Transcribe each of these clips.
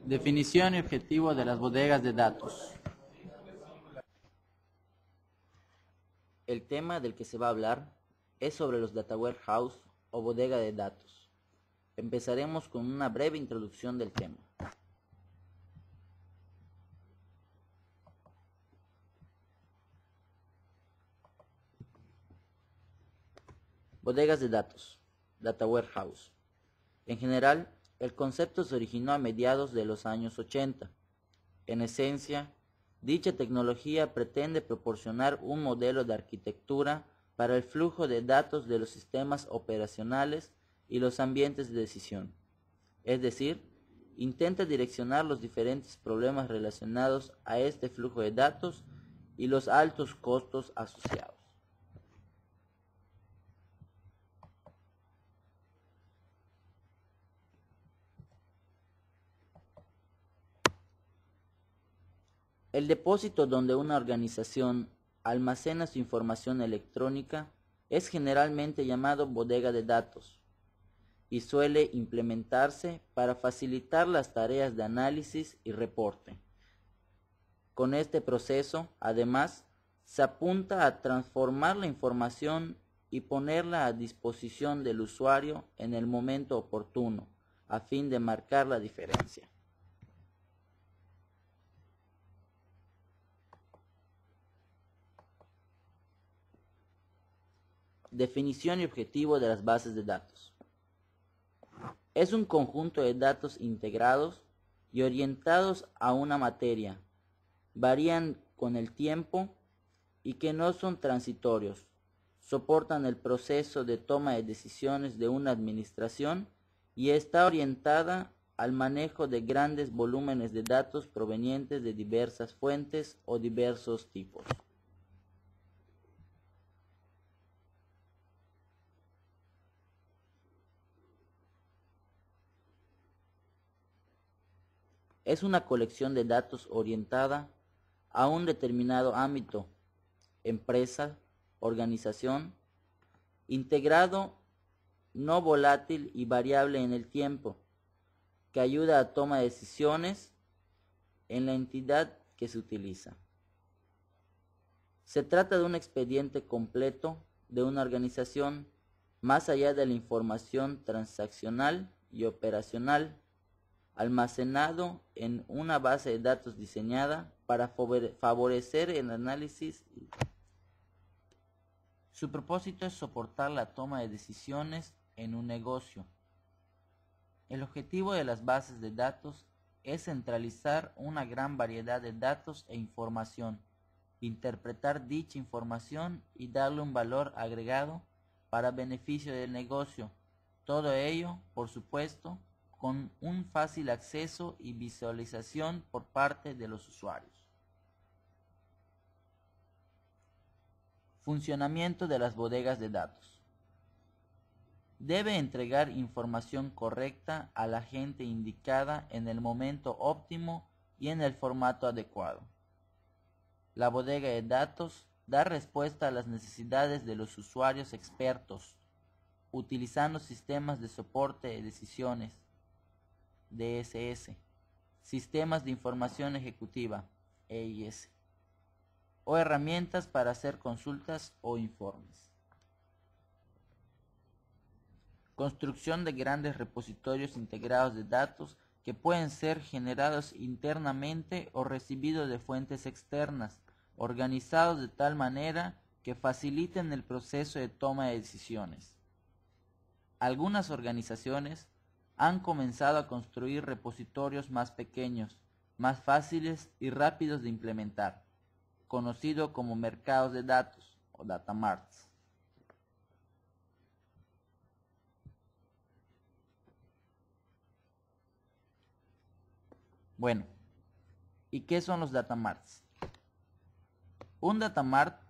Definición y objetivo de las bodegas de datos. El tema del que se va a hablar es sobre los data warehouse o bodega de datos. Empezaremos con una breve introducción del tema. Bodegas de datos, data warehouse. En general, el concepto se originó a mediados de los años 80. En esencia, dicha tecnología pretende proporcionar un modelo de arquitectura para el flujo de datos de los sistemas operacionales y los ambientes de decisión. Es decir, intenta direccionar los diferentes problemas relacionados a este flujo de datos y los altos costos asociados. El depósito donde una organización almacena su información electrónica es generalmente llamado bodega de datos y suele implementarse para facilitar las tareas de análisis y reporte. Con este proceso, además, se apunta a transformar la información y ponerla a disposición del usuario en el momento oportuno, a fin de marcar la diferencia. Definición y objetivo de las bases de datos. Es un conjunto de datos integrados y orientados a una materia, varían con el tiempo y que no son transitorios, soportan el proceso de toma de decisiones de una administración y está orientada al manejo de grandes volúmenes de datos provenientes de diversas fuentes o diversos tipos. Es una colección de datos orientada a un determinado ámbito, empresa, organización, integrado, no volátil y variable en el tiempo, que ayuda a toma de decisiones en la entidad que se utiliza. Se trata de un expediente completo de una organización más allá de la información transaccional y operacional, almacenado en una base de datos diseñada para favorecer el análisis. Su propósito es soportar la toma de decisiones en un negocio. El objetivo de las bases de datos es centralizar una gran variedad de datos e información, interpretar dicha información y darle un valor agregado para beneficio del negocio. Todo ello, por supuesto, con un fácil acceso y visualización por parte de los usuarios. Funcionamiento de las bodegas de datos. Debe entregar información correcta a la gente indicada en el momento óptimo y en el formato adecuado. La bodega de datos da respuesta a las necesidades de los usuarios expertos, utilizando sistemas de soporte de decisiones, DSS, sistemas de información ejecutiva, EIS, o herramientas para hacer consultas o informes. Construcción de grandes repositorios integrados de datos que pueden ser generados internamente o recibidos de fuentes externas, organizados de tal manera que faciliten el proceso de toma de decisiones. Algunas organizaciones han comenzado a construir repositorios más pequeños, más fáciles y rápidos de implementar, conocido como mercados de datos o data marts. Bueno, ¿y qué son los data marts? Un data mart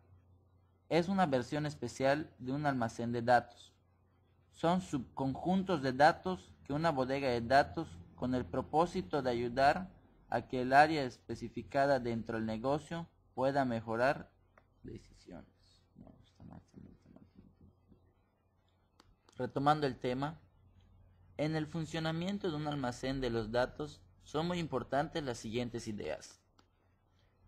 es una versión especial de un almacén de datos. Son subconjuntos de datos que una bodega de datos con el propósito de ayudar a que el área especificada dentro del negocio pueda mejorar decisiones. Retomando el tema, en el funcionamiento de un almacén de los datos son muy importantes las siguientes ideas.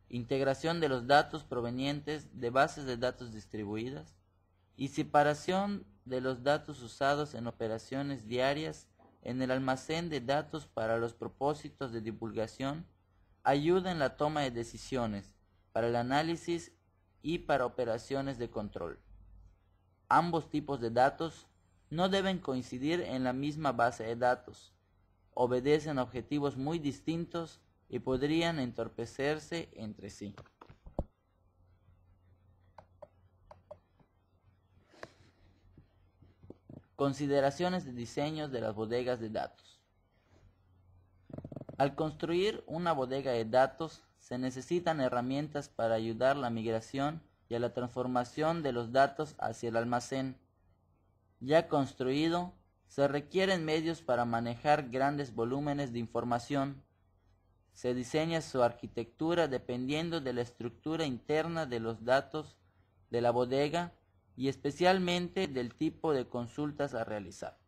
Integración de los datos provenientes de bases de datos distribuidas y separación de los datos usados en operaciones diarias en el almacén de datos para los propósitos de divulgación ayuda en la toma de decisiones, para el análisis y para operaciones de control. Ambos tipos de datos no deben coincidir en la misma base de datos, obedecen a objetivos muy distintos y podrían entorpecerse entre sí. Consideraciones de diseño de las bodegas de datos. Al construir una bodega de datos, se necesitan herramientas para ayudar a la migración y a la transformación de los datos hacia el almacén. Ya construido, se requieren medios para manejar grandes volúmenes de información. Se diseña su arquitectura dependiendo de la estructura interna de los datos de la bodega y especialmente del tipo de consultas a realizar.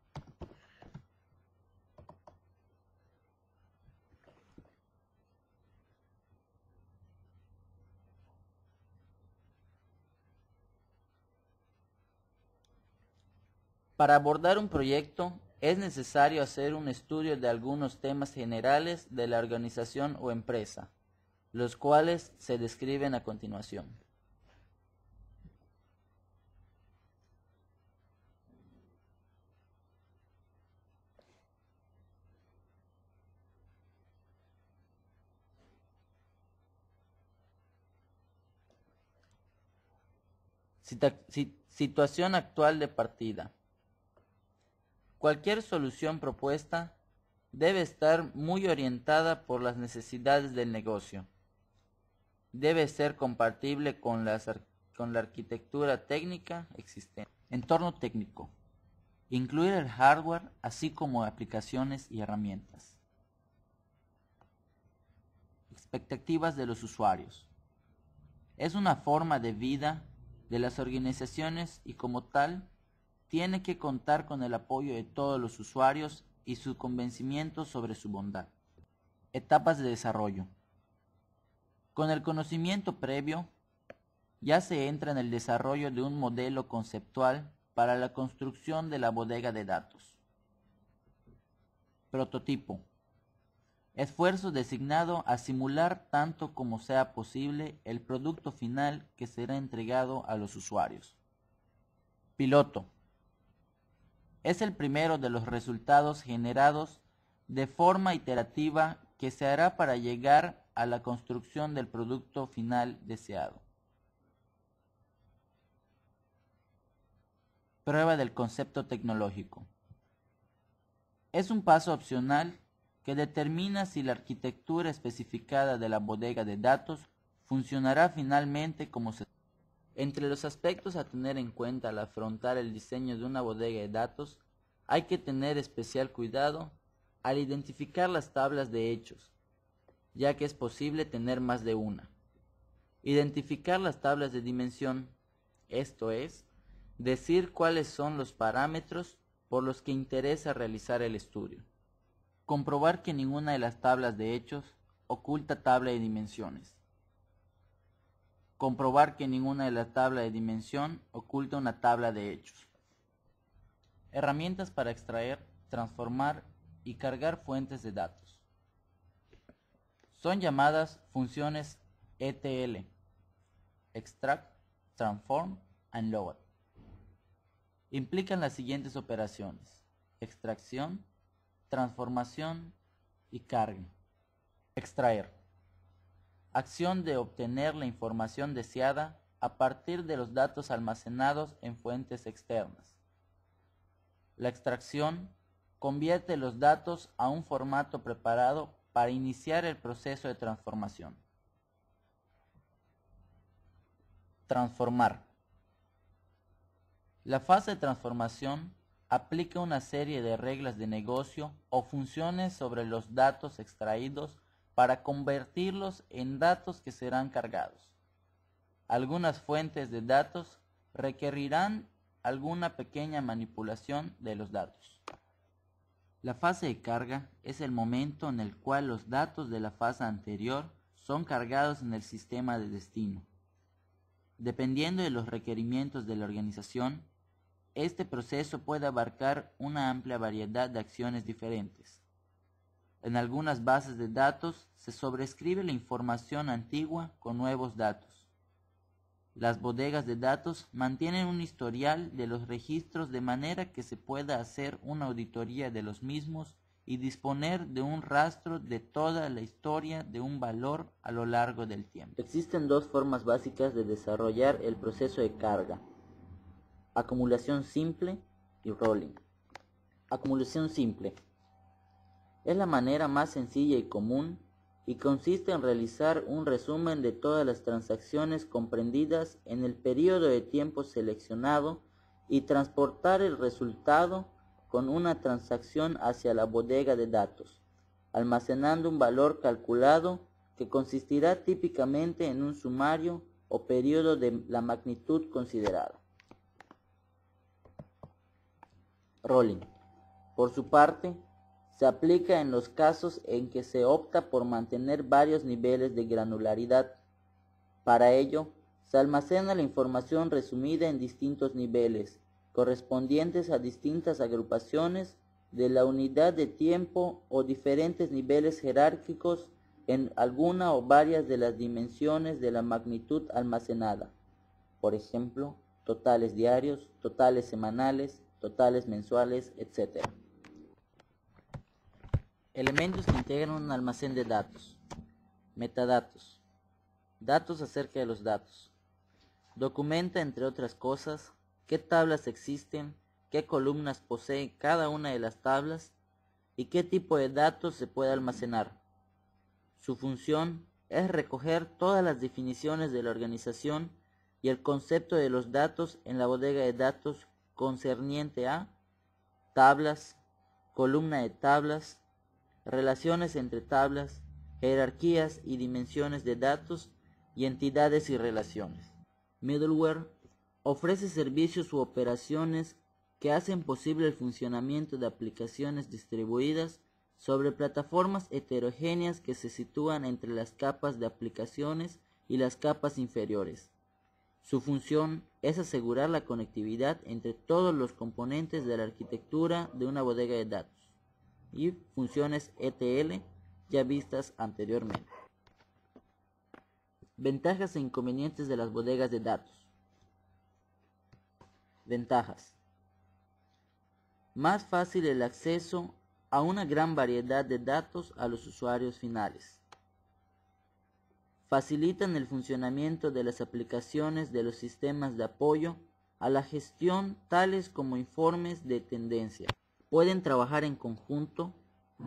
Para abordar un proyecto es necesario hacer un estudio de algunos temas generales de la organización o empresa, los cuales se describen a continuación. Situación actual de partida. Cualquier solución propuesta debe estar muy orientada por las necesidades del negocio. Debe ser compatible con la arquitectura técnica existente. Entorno técnico. Incluir el hardware así como aplicaciones y herramientas. Expectativas de los usuarios. Es una forma de vida de las organizaciones y como tal tiene que contar con el apoyo de todos los usuarios y su convencimiento sobre su bondad. Etapas de desarrollo. Con el conocimiento previo, ya se entra en el desarrollo de un modelo conceptual para la construcción de la bodega de datos. Prototipo. Esfuerzo designado a simular tanto como sea posible el producto final que será entregado a los usuarios. Piloto. Es el primero de los resultados generados de forma iterativa que se hará para llegar a la construcción del producto final deseado. Prueba del concepto tecnológico. Es un paso opcional que determina si la arquitectura especificada de la bodega de datos funcionará finalmente como se. Entre los aspectos a tener en cuenta al afrontar el diseño de una bodega de datos, hay que tener especial cuidado al identificar las tablas de hechos, ya que es posible tener más de una. Identificar las tablas de dimensión, esto es, decir cuáles son los parámetros por los que interesa realizar el estudio. Comprobar que ninguna de las tablas de hechos oculta tabla de dimensiones. Comprobar que ninguna de las tablas de dimensión oculta una tabla de hechos. Herramientas para extraer, transformar y cargar fuentes de datos. Son llamadas funciones ETL, Extract, Transform and Load. Implican las siguientes operaciones: extracción, transformación y carga. Extraer. Acción de obtener la información deseada a partir de los datos almacenados en fuentes externas. La extracción convierte los datos a un formato preparado para iniciar el proceso de transformación. Transformar. La fase de transformación aplica una serie de reglas de negocio o funciones sobre los datos extraídos para convertirlos en datos que serán cargados. Algunas fuentes de datos requerirán alguna pequeña manipulación de los datos. La fase de carga es el momento en el cual los datos de la fase anterior son cargados en el sistema de destino. Dependiendo de los requerimientos de la organización, este proceso puede abarcar una amplia variedad de acciones diferentes. En algunas bases de datos se sobrescribe la información antigua con nuevos datos. Las bodegas de datos mantienen un historial de los registros de manera que se pueda hacer una auditoría de los mismos y disponer de un rastro de toda la historia de un valor a lo largo del tiempo. Existen dos formas básicas de desarrollar el proceso de carga: acumulación simple y rolling. Acumulación simple es la manera más sencilla y común y consiste en realizar un resumen de todas las transacciones comprendidas en el periodo de tiempo seleccionado y transportar el resultado con una transacción hacia la bodega de datos, almacenando un valor calculado que consistirá típicamente en un sumario o periodo de la magnitud considerada. Rolling, por su parte, se aplica en los casos en que se opta por mantener varios niveles de granularidad. Para ello, se almacena la información resumida en distintos niveles, correspondientes a distintas agrupaciones de la unidad de tiempo o diferentes niveles jerárquicos en alguna o varias de las dimensiones de la magnitud almacenada. Por ejemplo, totales diarios, totales semanales, totales mensuales, etc. Elementos que integran un almacén de datos. Metadatos. Datos acerca de los datos. Documenta, entre otras cosas, qué tablas existen, qué columnas posee cada una de las tablas y qué tipo de datos se puede almacenar. Su función es recoger todas las definiciones de la organización y el concepto de los datos en la bodega de datos concerniente a tablas, columna de tablas, relaciones entre tablas, jerarquías y dimensiones de datos y entidades y relaciones. Middleware ofrece servicios u operaciones que hacen posible el funcionamiento de aplicaciones distribuidas sobre plataformas heterogéneas que se sitúan entre las capas de aplicaciones y las capas inferiores. Su función es asegurar la conectividad entre todos los componentes de la arquitectura de una bodega de datos y funciones ETL ya vistas anteriormente. Ventajas e inconvenientes de las bodegas de datos. Ventajas. Más fácil el acceso a una gran variedad de datos a los usuarios finales. Facilitan el funcionamiento de las aplicaciones de los sistemas de apoyo a la gestión, tales como informes de tendencia. Pueden trabajar en conjunto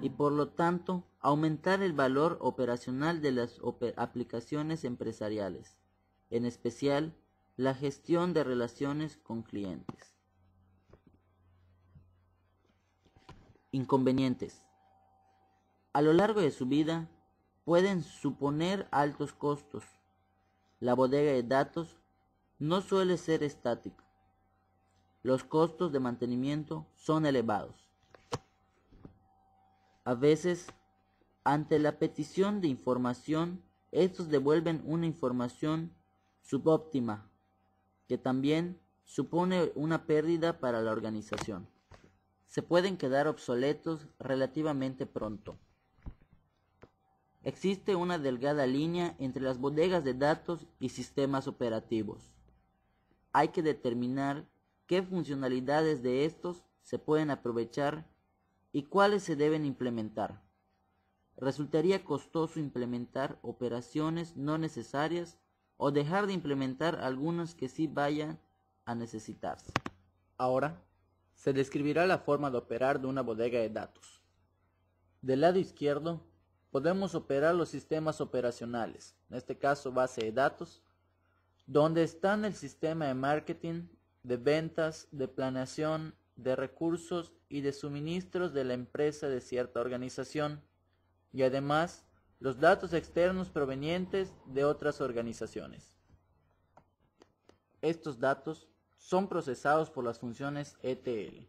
y por lo tanto aumentar el valor operacional de las aplicaciones empresariales, en especial la gestión de relaciones con clientes. Inconvenientes. A lo largo de su vida pueden suponer altos costos. La bodega de datos no suele ser estática. Los costos de mantenimiento son elevados. A veces, ante la petición de información, estos devuelven una información subóptima, que también supone una pérdida para la organización. Se pueden quedar obsoletos relativamente pronto. Existe una delgada línea entre las bodegas de datos y sistemas operativos. Hay que determinar qué funcionalidades de estos se pueden aprovechar y cuáles se deben implementar. Resultaría costoso implementar operaciones no necesarias o dejar de implementar algunas que sí vayan a necesitarse. Ahora, se describirá la forma de operar de una bodega de datos. Del lado izquierdo, podemos operar los sistemas operacionales, en este caso base de datos, donde están el sistema de marketing, de ventas, de planeación, de recursos y de suministros de la empresa de cierta organización, y además los datos externos provenientes de otras organizaciones. Estos datos son procesados por las funciones ETL.